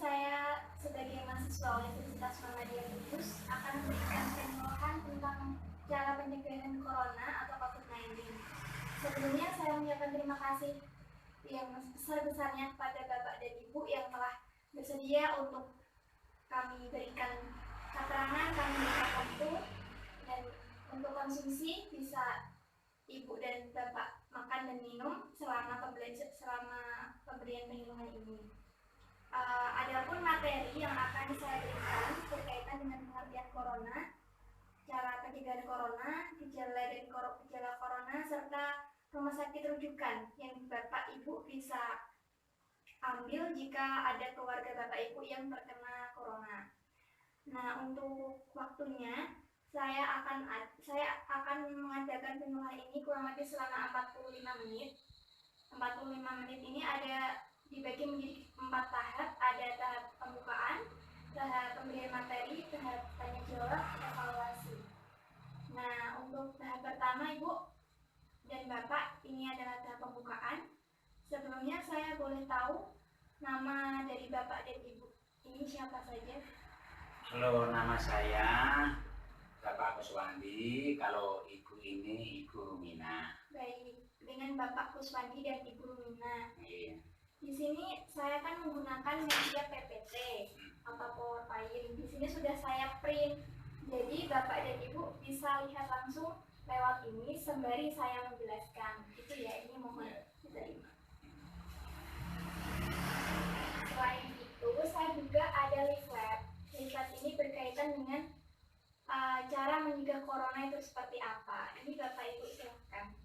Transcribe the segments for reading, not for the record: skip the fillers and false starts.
saya sebagai mahasiswa Universitas Muhammadiyah Kudus akan memberikan penyuluhan tentang cara pencegahan corona atau COVID-19. Sebelumnya saya mengucapkan terima kasih yang sebesar-besarnya kepada Bapak dan Ibu yang telah bersedia untuk kami berikan keterangan, kami berikan waktu, dan untuk konsumsi bisa Ibu dan Bapak makan dan minum selama pemberian penyuluhan ini. Adapun materi yang akan saya berikan berkaitan dengan pengertian corona, cara pencegahan corona, gejala corona, serta rumah sakit rujukan yang Bapak Ibu bisa ambil jika ada keluarga Bapak Ibu yang terkena corona. Nah, untuk waktunya saya akan mengadakan penyuluhan ini kurang lebih selama 45 menit. 45 menit ini dibagi menjadi 4 tahap. Ada tahap pembukaan, tahap pemberian materi, tahap tanya jawab, evaluasi. Nah, untuk tahap pertama Ibu dan Bapak, ini adalah tahap pembukaan. Sebelumnya saya boleh tahu nama dari Bapak dan Ibu ini siapa saja? Halo, nama saya Bapak Kuswandi. Kalau Ibu ini Ibu Rumina. Baik, dengan Bapak Kuswandi dan Ibu Rumina. Iya. Di sini saya akan menggunakan media PPT atau PowerPoint. Di sini sudah saya print, jadi Bapak dan Ibu bisa lihat langsung lewat ini sembari saya menjelaskan. Itu ya, ini mohon diterima. Selain itu, saya juga ada leaflet. Leaflet ini berkaitan dengan cara mencegah corona itu seperti apa. Ini Bapak Ibu silakan.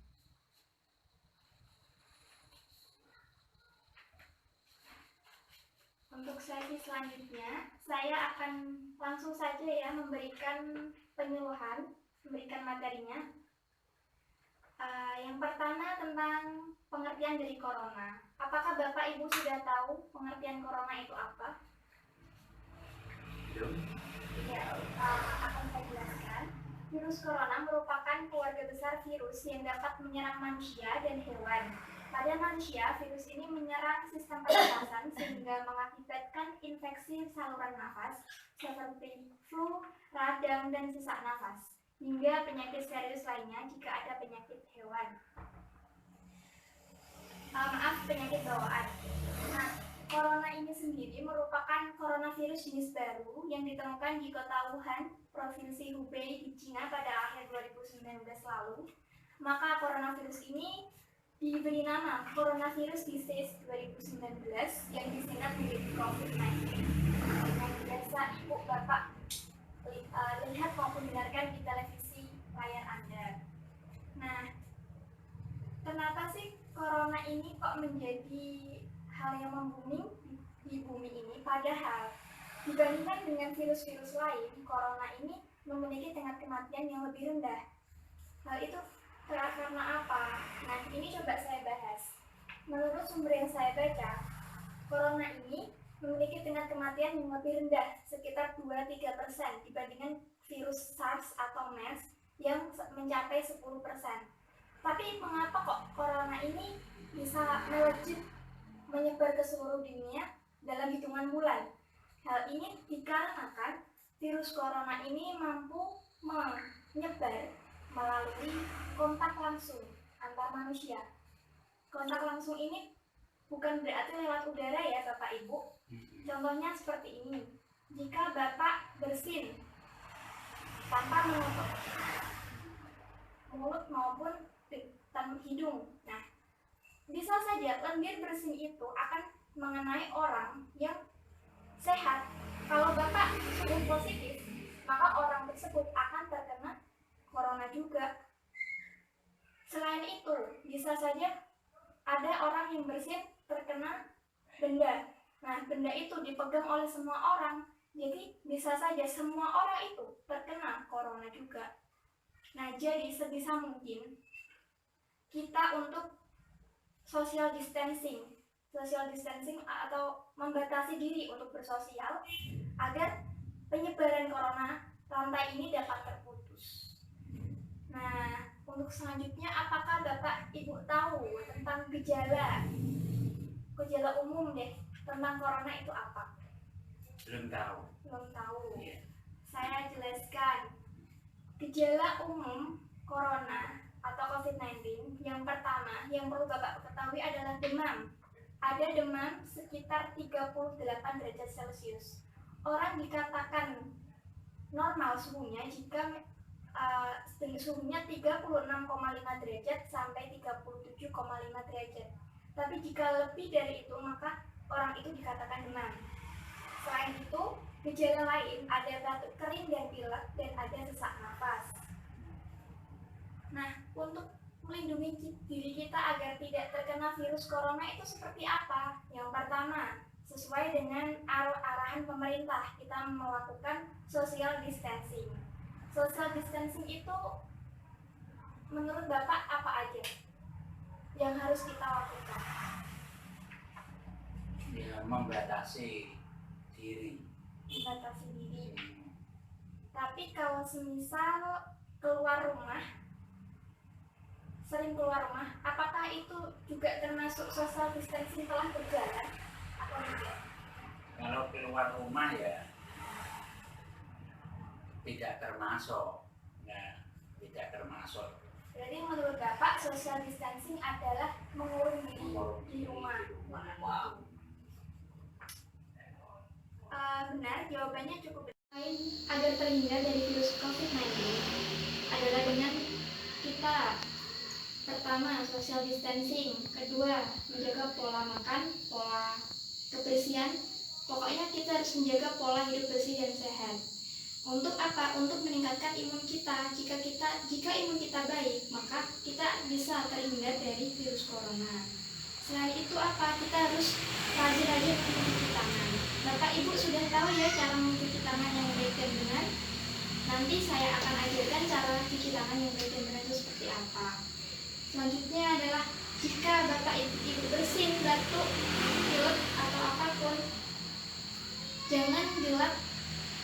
Untuk sesi selanjutnya, saya akan langsung saja ya memberikan penyuluhan, memberikan materinya. Yang pertama tentang pengertian dari corona. Apakah Bapak Ibu sudah tahu pengertian corona itu apa? Belum? Ya, akan saya jelaskan. Virus corona merupakan keluarga besar virus yang dapat menyerang manusia dan hewan. Pada manusia, virus ini menyerang sistem pernapasan sehingga mengakibatkan infeksi saluran nafas seperti flu, radang, dan sesak nafas, hingga penyakit serius lainnya jika ada penyakit hewan. Penyakit bawaan. Nah, corona ini sendiri merupakan coronavirus jenis baru yang ditemukan di kota Wuhan, Provinsi Hubei di Cina pada akhir 2019 lalu. Maka coronavirus ini diberi nama Coronavirus Disease 2019 yang disingkat menjadi COVID-19 yang biasa Ibu Bapak lihat maupun dengarkan di televisi layar Anda. Nah, kenapa sih corona ini kok menjadi hal yang membuming di bumi ini? Padahal dibandingkan dengan virus-virus lain, corona ini memiliki tingkat kematian yang lebih rendah. Hal itu karena apa? Nah, ini coba saya bahas. Menurut sumber yang saya baca, corona ini memiliki tingkat kematian yang lebih rendah, sekitar 2-3% dibandingkan virus SARS atau MERS yang mencapai 10%. Tapi mengapa kok corona ini bisa melejit menyebar ke seluruh dunia dalam hitungan bulan? Hal ini dikarenakan virus corona ini mampu menyebar melalui kontak langsung antar manusia. Kontak langsung ini bukan berarti lewat udara ya Bapak Ibu. Contohnya seperti ini. Jika Bapak bersin tanpa menutup mulut maupun hidung, nah bisa saja lendir bersin itu akan mengenai orang yang sehat. Kalau Bapak sudah positif, maka orang tersebut akan terkena corona juga. Selain itu, bisa saja ada orang yang bersin terkena benda. Nah, benda itu dipegang oleh semua orang. Jadi, bisa saja semua orang itu terkena corona juga. Nah, jadi sebisa mungkin kita untuk social distancing atau membatasi diri untuk bersosial agar penyebaran corona rantai ini dapat terputus. Nah, untuk selanjutnya, apakah Bapak Ibu tahu tentang gejala umum tentang corona itu apa? Belum tahu. Belum tahu. Iya. Saya jelaskan. Gejala umum corona atau COVID-19 yang pertama yang perlu Bapak ketahui adalah demam. Ada demam sekitar 38 derajat Celcius. Orang dikatakan normal suhunya jika suhunya 36,5 derajat sampai 37,5 derajat. Tapi jika lebih dari itu maka orang itu dikatakan demam. Selain itu, gejala lain ada batuk kering dan pilek dan ada sesak nafas. Nah, untuk melindungi diri kita agar tidak terkena virus corona itu seperti apa? Yang pertama, sesuai dengan arahan pemerintah, kita melakukan social distancing. Social distancing itu menurut Bapak apa aja yang harus kita lakukan? Ya, membatasi diri. Membatasi diri. Tapi kalau semisal keluar rumah, sering keluar rumah, apakah itu juga termasuk social distancing telah berjalan atau tidak? Kalau keluar rumah ya tidak termasuk. Nah, tidak termasuk. Berarti menurut Bapak social distancing adalah mengurung diri di rumah. Wow. Benar, jawabannya cukup benar. Agar terhindar dari virus COVID-19 adalah dengan kita pertama social distancing, kedua menjaga pola makan, pola kebersihan. Pokoknya kita harus menjaga pola hidup bersih dan sehat. Untuk apa? Untuk meningkatkan imun kita. Jika imun kita baik, maka kita bisa terhindar dari virus corona. Selain itu apa? Kita harus rajin-rajin mencuci tangan. Bapak Ibu sudah tahu ya cara mencuci tangan yang baik dan benar. Nanti saya akan ajarkan cara cuci tangan yang baik dan benar itu seperti apa. Selanjutnya adalah jika Bapak Ibu bersin, batuk, pilek atau apapun, jangan dilap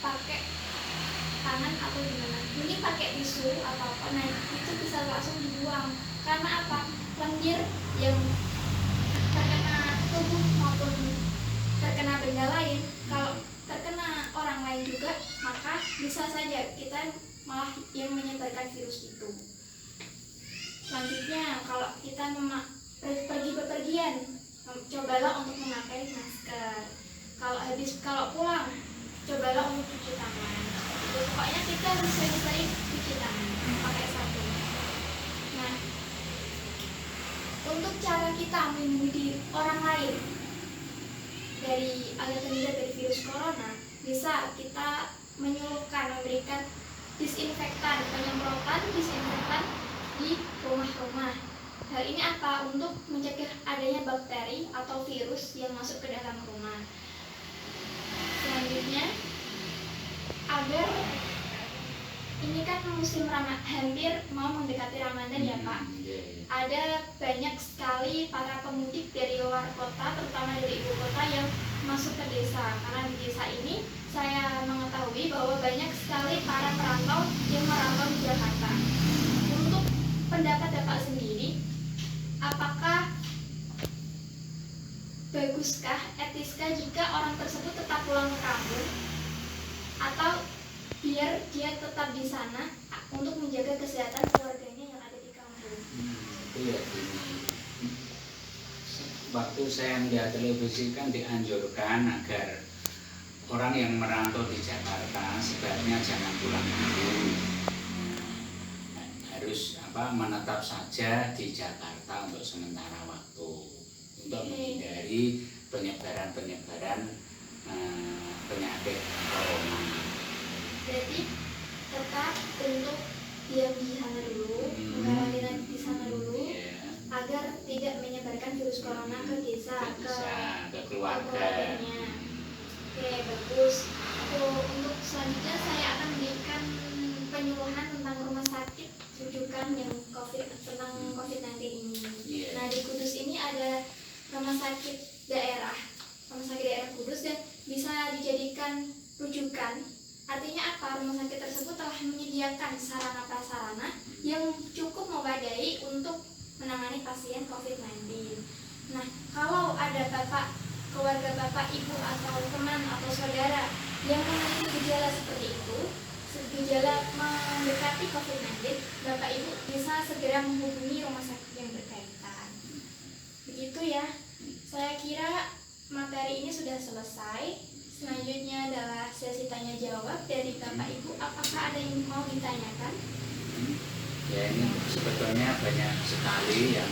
pakai tangan atau gimana. Mending pakai tisu atau apa. Nah, itu bisa langsung dibuang. Karena apa? Lendir yang terkena tubuh maupun terkena benda lain, kalau terkena orang lain juga, maka bisa saja kita malah yang menyebarkan virus itu. Selanjutnya, kalau kita pergi bepergian, cobalah untuk memakai masker. Kalau pulang, cobalah untuk cuci tangan. Pokoknya kita harus sering-sering cuci tangan pakai sabun. Nah, untuk cara kita melindungi orang lain dari agar terhindar dari virus corona, bisa kita memberikan penyemprotan disinfektan di rumah-rumah. Hal ini apa? Untuk mencegah adanya bakteri atau virus yang masuk ke dalam rumah. Selanjutnya, agar ini kan musim hampir mau mendekati Ramadan ya Pak. Ada banyak sekali para pemudik dari luar kota, terutama dari ibu kota yang masuk ke desa. Karena di desa ini saya mengetahui bahwa banyak sekali para perantau yang merantau di Jakarta. Untuk pendapat Bapak sendiri, apakah baguskah, etiskah jika orang tersebut tetap pulang ke kampung, atau biar dia tetap di sana untuk menjaga kesehatan keluarganya yang ada di kampung? Iya, waktu saya melihat televisi kan dianjurkan agar orang yang merantau di Jakarta sebaiknya jangan pulang kampung, harus menetap saja di Jakarta untuk sementara waktu untuk menghindari penyebaran penyakit corona. Berarti tetap untuk diam di sana dulu, mengkarantina di sana dulu, agar tidak menyebarkan virus corona ke desa, ke keluarganya. Oke, bagus. Untuk selanjutnya saya akan memberikan penyuluhan tentang rumah sakit rujukan yang tentang COVID-19 ini. Nah, di Kudus ini ada rumah sakit daerah Kudus dan bisa dijadikan rujukan. Artinya apa? Rumah sakit tersebut telah menyediakan sarana prasarana yang cukup memadai untuk menangani pasien COVID-19. Nah, kalau ada keluarga Bapak, Ibu, atau teman atau saudara gejala mendekati COVID-19, Bapak Ibu bisa segera menghubungi rumah sakit yang berkaitan. Begitu ya. Saya kira materi ini sudah selesai. Selanjutnya adalah sesi tanya jawab dari Bapak Ibu. Apakah ada yang mau ditanyakan? Ya, ini sebetulnya banyak sekali yang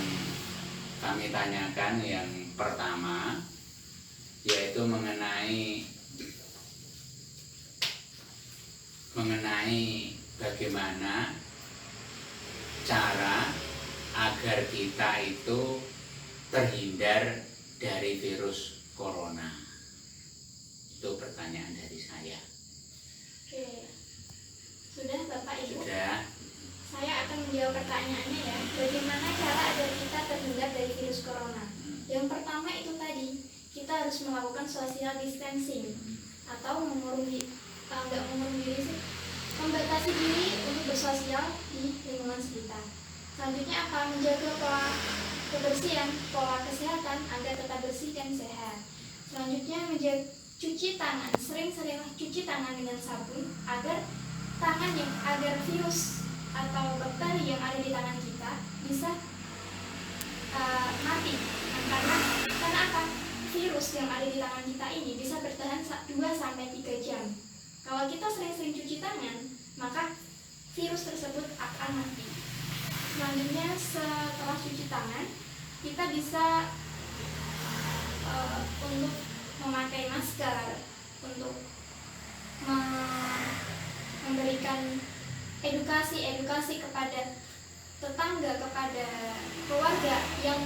kami tanyakan. Yang pertama yaitu mengenai bagaimana cara agar kita itu terhindar dari virus corona. Itu pertanyaan dari saya. Oke. Sudah Bapak Ibu? Sudah. Saya akan menjawab pertanyaannya ya. Bagaimana cara agar kita terhindar dari virus corona? Yang pertama itu tadi, kita harus melakukan social distancing atau membatasi diri untuk bersosial di lingkungan sekitar. Selanjutnya apa? Menjaga pola kebersihan, pola kesehatan agar tetap bersih dan sehat. Selanjutnya cuci tangan, sering-seringlah cuci tangan dengan sabun agar agar virus atau bakteri yang ada di tangan kita bisa mati. Karena apa? Virus yang ada di tangan kita ini bisa bertahan 2-3 jam. Kalau kita sering-sering cuci tangan, maka virus tersebut akan mati. Selanjutnya setelah cuci tangan, kita bisa untuk memakai masker, untuk memberikan edukasi kepada tetangga, kepada keluarga yang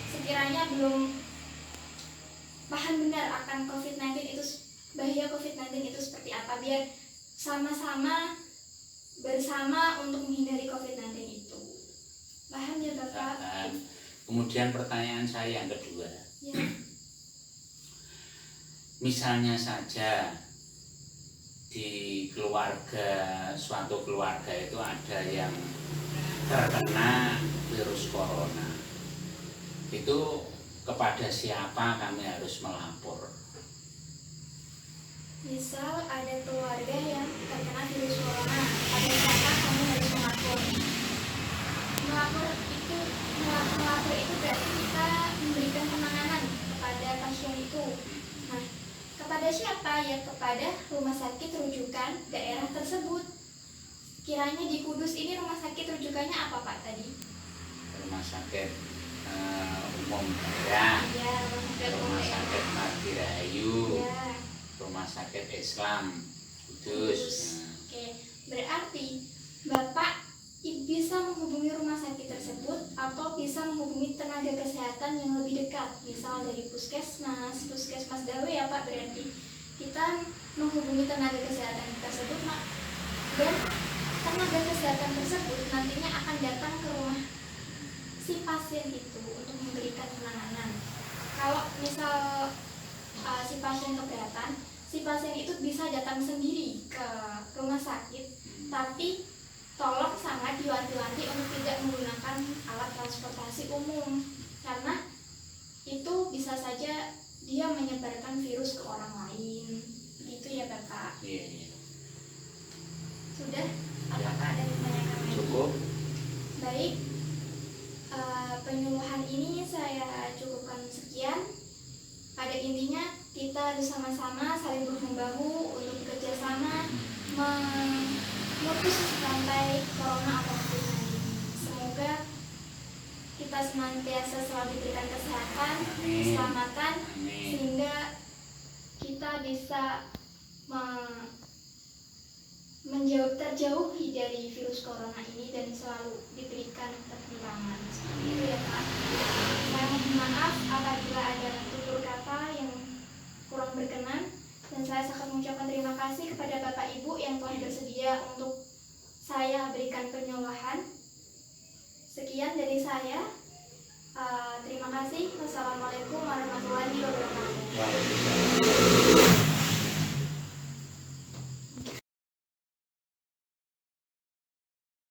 sekiranya belum paham benar akan COVID-19 itu, bahaya COVID-19 itu seperti apa, biar sama-sama bersama untuk menghindari COVID-19 itu. Paham ya Bapak? Paham. Kemudian pertanyaan saya yang kedua. Ya. Misalnya saja di suatu keluarga itu ada yang terkena virus corona, itu kepada siapa kami harus melapor? Misal ada keluarga yang terkena virus corona, pada siapa kamu harus melapor? Melapor itu berarti kita memberikan penanganan kepada pasien itu. Nah, kepada siapa? Ya kepada rumah sakit rujukan daerah tersebut. Kiranya di Kudus ini rumah sakit rujukannya apa Pak tadi? Rumah sakit umum daerah, Ya, rumah sakit Marti Rahayu, ya. rumah sakit Islam Kudus. Oke, berarti Bapak bisa menghubungi rumah sakit tersebut atau bisa menghubungi tenaga kesehatan yang lebih dekat, misal dari puskesmas Dawe ya Pak. Berarti kita menghubungi tenaga kesehatan tersebut, dan tenaga kesehatan tersebut nantinya akan datang ke rumah si pasien itu untuk memberikan penanganan. Kalau misal si pasien keberatan, si pasien itu bisa datang sendiri ke rumah sakit, tapi tolong sangat diwanti-wanti untuk tidak menggunakan alat transportasi umum, karena itu bisa saja dia menyebarkan virus ke orang lain. Gitu ya Bapak. Iya. Sudah? Apakah ada yang ditanyakan lagi? Cukup. Baik. Penyuluhan ini saya cukupkan sekian. Pada intinya kita harus sama-sama saling bahu-membahu untuk bekerja sama memutus rantai corona atau COVID-19. Semoga kita senantiasa selalu diberikan kesehatan, keselamatan, sehingga kita bisa terjauhi dari virus corona ini dan selalu diberikan pertimbangan. Seperti itu ya Pak. Saya mohon maaf apabila ada tutur kata yang kurang berkenan, dan saya sangat mengucapkan terima kasih kepada Bapak Ibu yang telah bersedia untuk saya berikan penyuluhan. Sekian dari saya. Terima kasih. Wassalamualaikum warahmatullahi wabarakatuh. Waalaikumsalam.